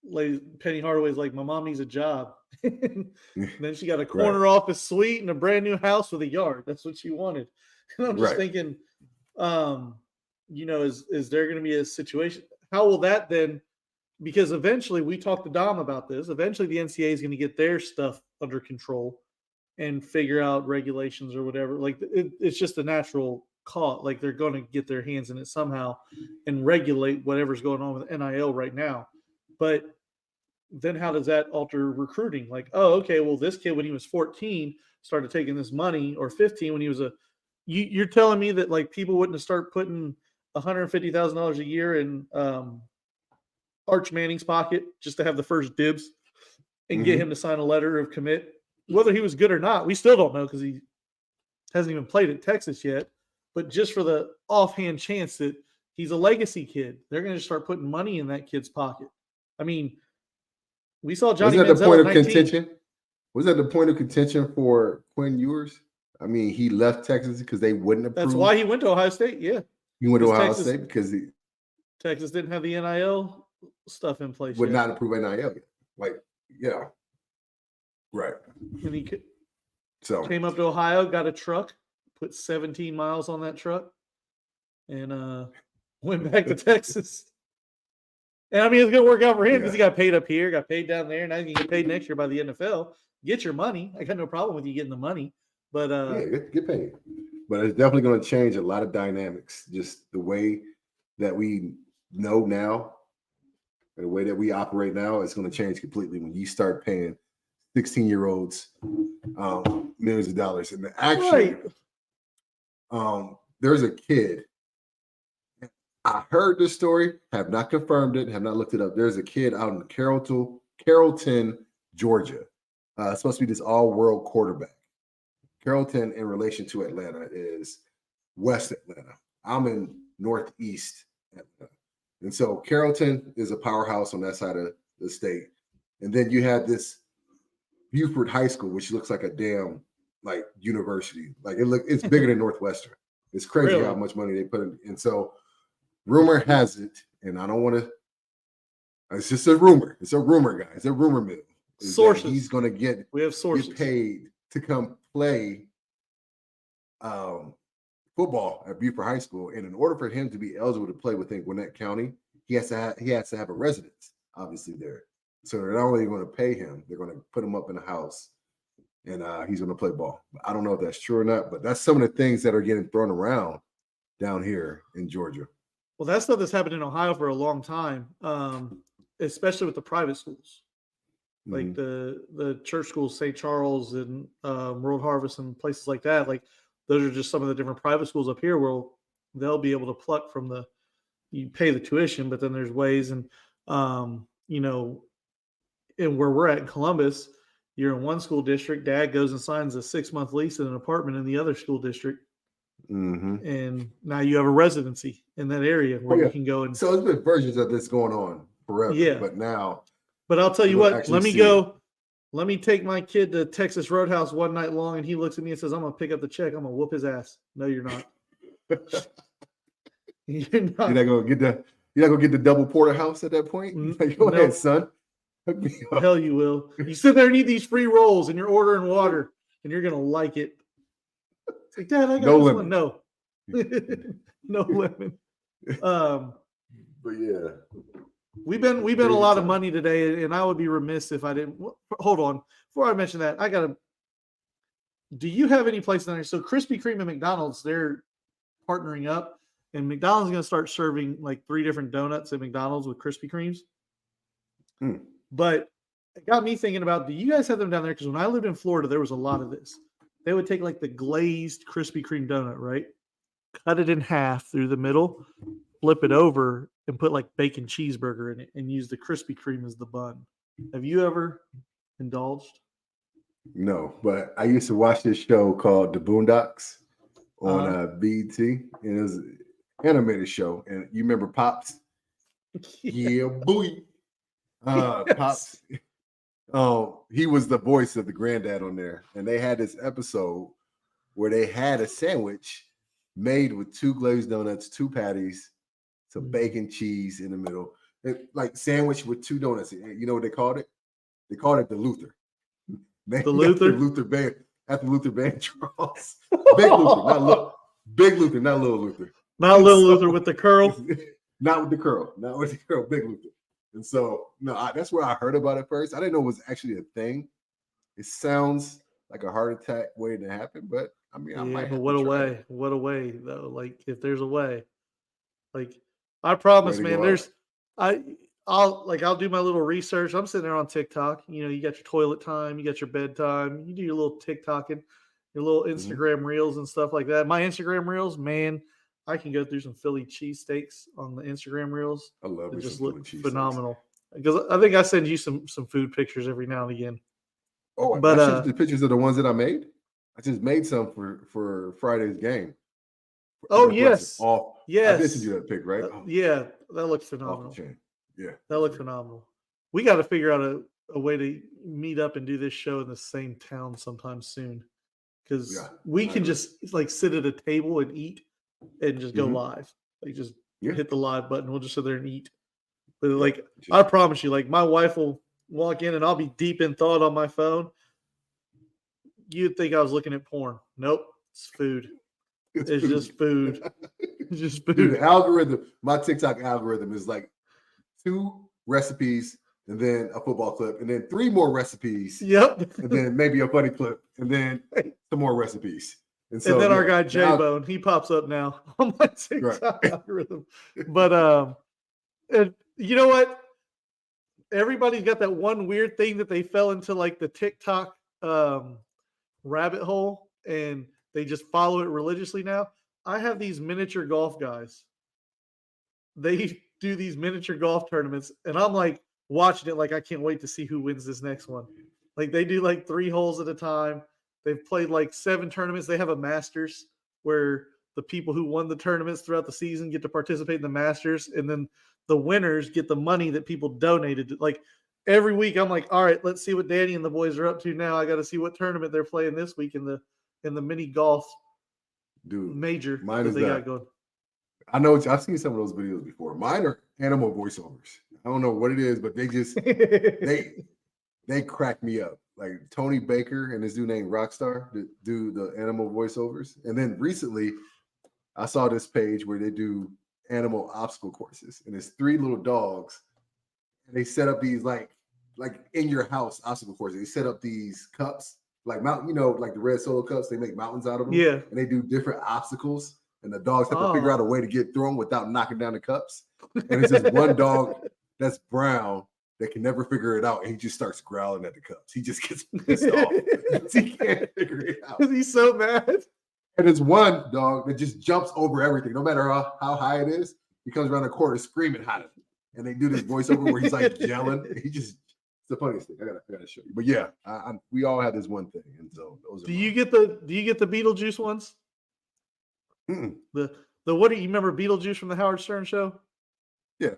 Lady Penny Hardaway's like, my mom needs a job. Then she got a corner Right. office suite and a brand new house with a yard. That's what she wanted. And I'm just Right. thinking, is there going to be a situation? How will that then? Because eventually, we talked to Dom about this. Eventually, the NCAA is going to get their stuff under control and figure out regulations or whatever. Like it's just a natural call. Like they're going to get their hands in it somehow and regulate whatever's going on with NIL right now. But then how does that alter recruiting? Like, oh, okay, well, this kid when he was 14 started taking this money, or 15 when he was you're telling me that like people wouldn't have started putting $150,000 a year in Arch Manning's pocket just to have the first dibs and get him to sign a letter of commit, whether he was good or not. We still don't know because he hasn't even played at Texas yet. But just for the offhand chance that he's a legacy kid, they're going to start putting money in that kid's pocket. I mean, we saw Johnny Was that the Manziel point at of 19. contention? Was that the point of contention for Quinn Ewers? I mean, he left Texas because they wouldn't approve. That's why he went to Ohio State. Yeah, he went to Ohio State because he Texas didn't have the NIL stuff in place. Would yet. not approve NIL yet. Like, yeah, right. And he came up to Ohio, got a truck, put 17 miles on that truck, and went back to Texas. And I mean, it's going to work out for him because he got paid up here, got paid down there. Now you can get paid next year by the NFL. Get your money. I got no problem with you getting the money. But get paid. But it's definitely going to change a lot of dynamics. Just the way that we know now, and the way that we operate now, is going to change completely when you start paying 16-year-olds millions of dollars. And actually, there's a kid. I heard this story, have not confirmed it, have not looked it up. There's a kid out in Carrollton, Georgia. It's supposed to be this all-world quarterback. Carrollton, in relation to Atlanta, is West Atlanta. I'm in Northeast Atlanta. And so Carrollton is a powerhouse on that side of the state. And then you have this Buford High School, which looks like a damn like university. Like it's bigger than Northwestern. It's crazy how much money they put in. And so rumor has it, and I don't want to. It's just a rumor. It's a rumor, guys. It's a rumor mill. Sources. He's going to get. We have sources. Get paid to come play football at Buford High School, and in order for him to be eligible to play within Gwinnett County, he has to have a residence, obviously there. So they're not only going to pay him, they're going to put him up in a house and he's going to play ball. I don't know if that's true or not, but that's some of the things that are getting thrown around down here in Georgia. Well, that stuff that's happened in Ohio for a long time, especially with the private schools, like the church schools, St. Charles and World Harvest and places like that. Like those are just some of the different private schools up here where they'll be able to pluck from you pay the tuition, but then there's ways and and where we're at in Columbus, you're in one school district, dad goes and signs a 6-month lease in an apartment in the other school district. And now you have a residency in that area where you can go and. So there's been versions of this going on forever. Yeah. But now. But I'll tell you what, let me go. Let me take my kid to Texas Roadhouse one night long, and he looks at me and says, I'm going to pick up the check. I'm going to whoop his ass. No, you're not. You're not going to get the double porterhouse at that point? Like, go ahead, son. Hell you will. You sit there and eat these free rolls, and you're ordering water, and you're going to like it. It's like, Dad, I got no this lemon. one. No. No lemon. But yeah. We've been a lot of money today, and I would be remiss if I didn't. Hold on. Before I mention that, do you have any place down there? So Krispy Kreme and McDonald's, they're partnering up, and McDonald's is going to start serving like 3 different donuts at McDonald's with Krispy Kremes. But it got me thinking about, do you guys have them down there? Because when I lived in Florida, there was a lot of this. They would take like the glazed Krispy Kreme donut, right? Cut it in half through the middle, flip it over, and put like bacon cheeseburger in it and use the Krispy Kreme as the bun. Have you ever indulged? No, but I used to watch this show called The Boondocks on BET, and it was an animated show. And you remember Pops? Yeah, boy. Pops. He was the voice of the granddad on there, and they had this episode where they had a sandwich made with 2 glazed donuts, 2 patties, some bacon cheese in the middle, like sandwich with 2 donuts. You know what they called it? They called it the Luther. The Luther? Luther Band, after Luther Vandross. Big Luther, not little. Big Luther, not little Luther. Not little Luther with the curl. Not with the curl. Big Luther. And so, that's where I heard about it first. I didn't know it was actually a thing. It sounds like a heart attack waiting to happen, but I mean, I might. But what a way! It. What a way, though. Like, if there's a way, like, I promise, man. I'll do my little research. I'm sitting there on TikTok. You got your toilet time, you got your bedtime. You do your little TikToking, your little Instagram reels and stuff like that. My Instagram reels, man. I can go through some Philly cheesesteaks on the Instagram reels. I love it. Just look phenomenal. Because I think I send you some food pictures every now and again. Oh, but the pictures of the ones that I made. I just made some for Friday's game. Oh yes, yes. I did send you that pic, right? Yeah, that looks phenomenal. Yeah, that looked phenomenal. We got to figure out a way to meet up and do this show in the same town sometime soon, because we can just like sit at a table and eat and just go live. Like just hit the live button. We'll just sit there and eat. But like I promise you, like my wife will walk in and I'll be deep in thought on my phone. You'd think I was looking at porn. Nope, it's food. It's just food. It's just food. Dude, the algorithm, my TikTok algorithm is like 2 recipes and then a football clip and then 3 more recipes. Yep. And then maybe a funny clip and then some more recipes. And then our guy J-Bone, he pops up now on my TikTok algorithm. But and you know what? Everybody's got that one weird thing that they fell into, like the TikTok rabbit hole, and they just follow it religiously now. I have these miniature golf guys. They do these miniature golf tournaments, and I'm like watching it like I can't wait to see who wins this next one. Like they do like 3 holes at a time. They've played like 7 tournaments. They have a Masters where the people who won the tournaments throughout the season get to participate in the Masters, and then the winners get the money that people donated. Like every week, I'm like, all right, let's see what Danny and the boys are up to now. I got to see what tournament they're playing this week in the mini golf major mine is they got going. I know I've seen some of those videos before. Mine are animal voiceovers. I don't know what it is, but they just they crack me up. Like Tony Baker and this dude named Rockstar that do the animal voiceovers. And then recently, I saw this page where they do animal obstacle courses, and it's 3 little dogs, and they set up these like in your house obstacle courses. They set up these cups like mountain, like the red Solo cups, they make mountains out of them. Yeah. And they do different obstacles, and the dogs have to figure out a way to get through them without knocking down the cups. And it's just one dog that's brown that can never figure it out, and he just starts growling at the cups. He just gets pissed off. He can't figure it out. He's so mad. And there's one dog that just jumps over everything, no matter how high it is. He comes around the corner screaming at him. And they do this voiceover where he's like yelling. It's the funniest thing. I gotta show you. But yeah, we all have this one thing. And so those are do you get the Beetlejuice ones? Mm-mm. The what do you remember Beetlejuice from the Howard Stern show? Yeah.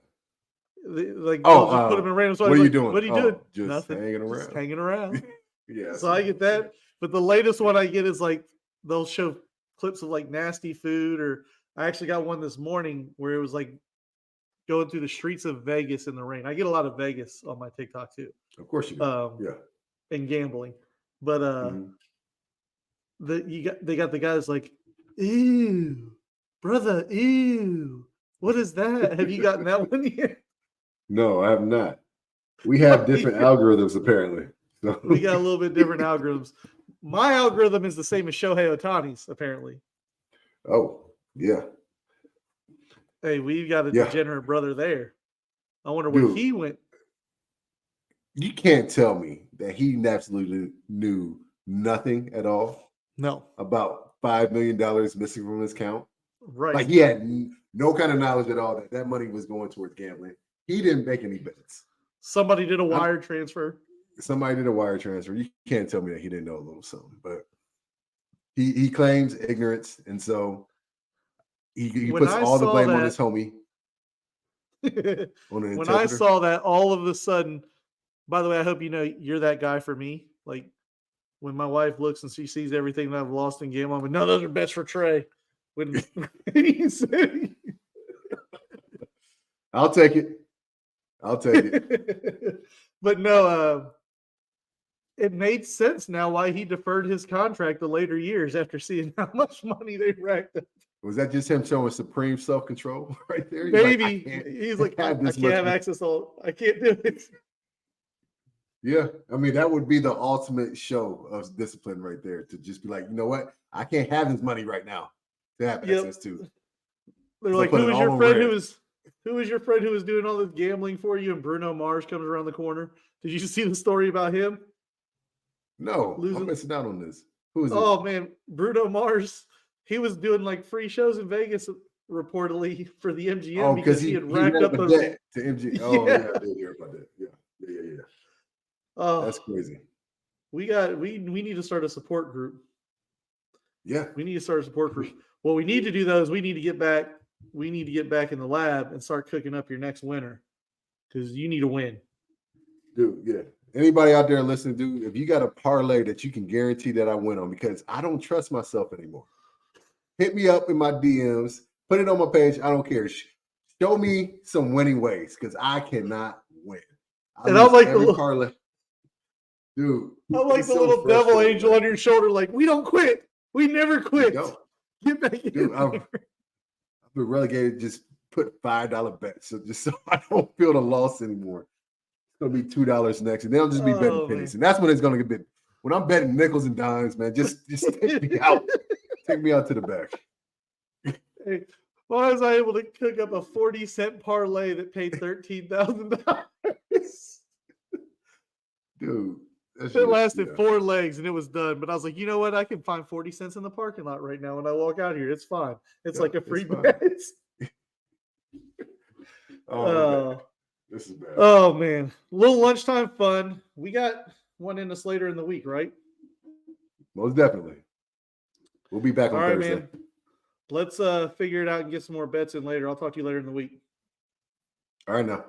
Just Oh, put him in random spots. what are you like, doing? What are you doing? Just Nothing. hanging around. Just hanging around. Yeah. So I get that. But the latest one I get is like they'll show clips of like nasty food, or I actually got one this morning where it was like going through the streets of Vegas in the rain. I get a lot of Vegas on my TikTok too. Of course you do. Yeah. And gambling. But they got the guys like, ew, brother, ew. What is that? Have you gotten that one yet? No, I have not. We have different algorithms apparently. So. We got a little bit different algorithms. My algorithm is the same as Shohei Ohtani's, apparently. Oh, yeah. Hey, we've got a degenerate brother there. I wonder where he went. You can't tell me that he absolutely knew nothing at all. No. About $5 million missing from his account. Right. Like he had no kind of knowledge at all that money was going towards gambling. He didn't make any bets. Somebody did a wire transfer. Somebody did a wire transfer. You can't tell me that he didn't know a little something, but he claims ignorance, and so he puts all the blame on his homie. When I saw that, all of a sudden, by the way, I hope you know you're that guy for me. Like when my wife looks and she sees everything that I've lost in game, I'm like, no, those are bets for Trai. When he said, I'll take it. But no, it made sense now why he deferred his contract the later years after seeing how much money they racked up. Was that just him showing supreme self-control right there? Maybe. He's like, I can't have access to I can't do it. Yeah. I mean, that would be the ultimate show of discipline right there, to just be like, you know what? I can't have this money right now to have access to. They're like, who was your friend who was doing all this gambling for you? And Bruno Mars comes around the corner. Did you see the story about him? No, I'm missing out on this. Who is it? Oh man, Bruno Mars. He was doing like free shows in Vegas reportedly for the MGM because he had racked up those to MGM. Oh yeah, I did hear about that. Yeah. Oh, that's crazy. We need to start a support group. Yeah, we need to start a support group. What we need to do though is we need to get back in the lab and start cooking up your next winner, because you need to win, dude. Yeah. Anybody out there listening, dude, if you got a parlay that you can guarantee that I win on, because I don't trust myself anymore, hit me up in my DMs, put it on my page. I don't care. Show me some winning ways, because I cannot win. And I'm like every parlay. Dude, I'm like the little devil angel on your shoulder, like, we don't quit. We never quit. Get back in. Dude, I've been relegated. Just put $5 bets, so I don't feel the loss anymore. It's gonna be $2 next, and they'll just be betting pennies, and that's when it's gonna get big. When I'm betting nickels and dimes, man, just take me out. Take me out to the back. Hey, why was I able to cook up a 40-cent parlay that paid $13,000? Dude, it lasted 4 legs and it was done. But I was like, you know what? I can find 40 cents in the parking lot right now when I walk out here. It's fine. It's like a free bet. This is bad. Oh man, little lunchtime fun. We got one in us later in the week, right? Most definitely. We'll be back on Thursday. Man. Let's figure it out and get some more bets in later. I'll talk to you later in the week. All right now.